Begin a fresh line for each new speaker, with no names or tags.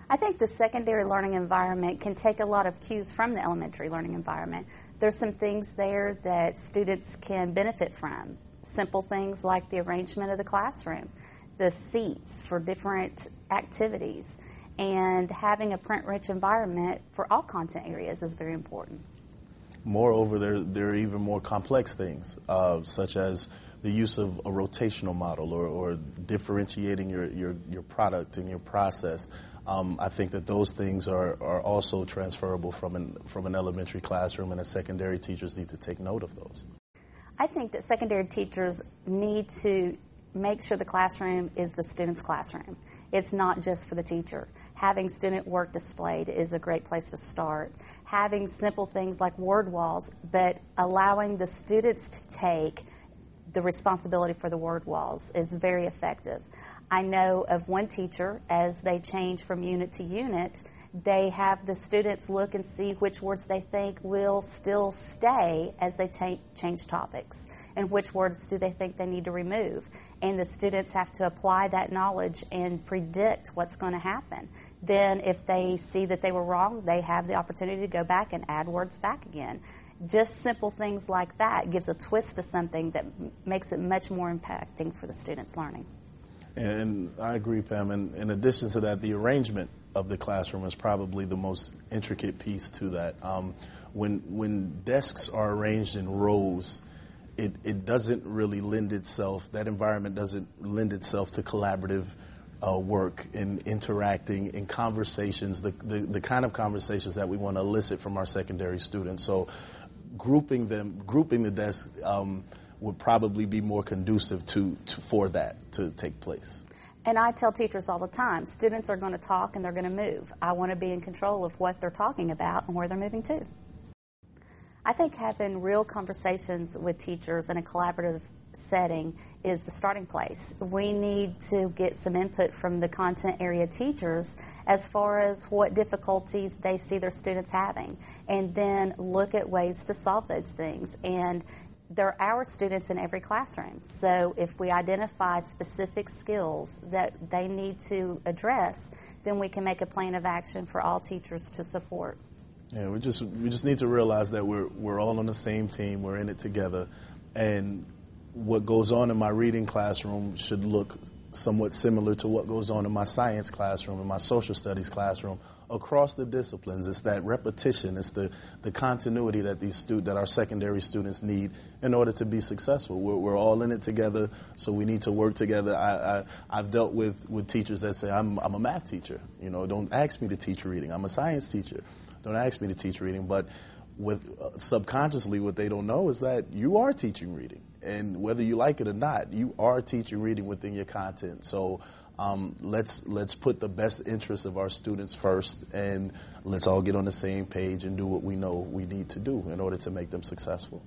I think the secondary learning environment can take a lot of cues from the elementary learning environment. There's some things there that students can benefit from. Simple things like the arrangement of the classroom, the seats for different activities, and having a print-rich environment for all content areas is very important.
Moreover, there are even more complex things, such as the use of a rotational model or differentiating your product and your process. I think that those things are also transferable from an elementary classroom, and as secondary teachers need to take note of those.
I think that secondary teachers need to make sure the classroom is the student's classroom. It's not just for the teacher. Having student work displayed is a great place to start. Having simple things like word walls, but allowing the students to take the responsibility for the word walls is very effective. I know of one teacher, as they change from unit to unit, they have the students look and see which words they think will still stay as they change topics, and which words do they think they need to remove. And the students have to apply that knowledge and predict what's going to happen. Then if they see that they were wrong, they have the opportunity to go back and add words back again. Just simple things like that gives a twist to something that makes it much more impacting for the students' learning.
And I agree, Pam. And in addition to that, the arrangement of the classroom is probably the most intricate piece to that. When desks are arranged in rows, it doesn't really lend itself, that environment doesn't lend itself to collaborative work and interacting in conversations, the kind of conversations that we want to elicit from our secondary students. So grouping the desks would probably be more conducive for that to take place.
And I tell teachers all the time, students are going to talk and they're going to move. I want to be in control of what they're talking about and where they're moving to. I think having real conversations with teachers in a collaborative setting is the starting place. We need to get some input from the content area teachers as far as what difficulties they see their students having, and then look at ways to solve those things. And there are our students in every classroom. So if we identify specific skills that they need to address, then we can make a plan of action for all teachers to support.
Yeah, we just need to realize that we're all on the same team. We're in it together, and what goes on in my reading classroom should look somewhat similar to what goes on in my science classroom and my social studies classroom. Across the disciplines, it's that repetition, it's the continuity that that our secondary students need in order to be successful. We're all in it together, so we need to work together. I've dealt with teachers that say, I'm a math teacher. You know, don't ask me to teach reading. I'm a science teacher. Don't ask me to teach reading. But subconsciously, what they don't know is that you are teaching reading. And whether you like it or not, you are teaching reading within your content. So let's put the best interests of our students first, and let's all get on the same page and do what we know we need to do in order to make them successful.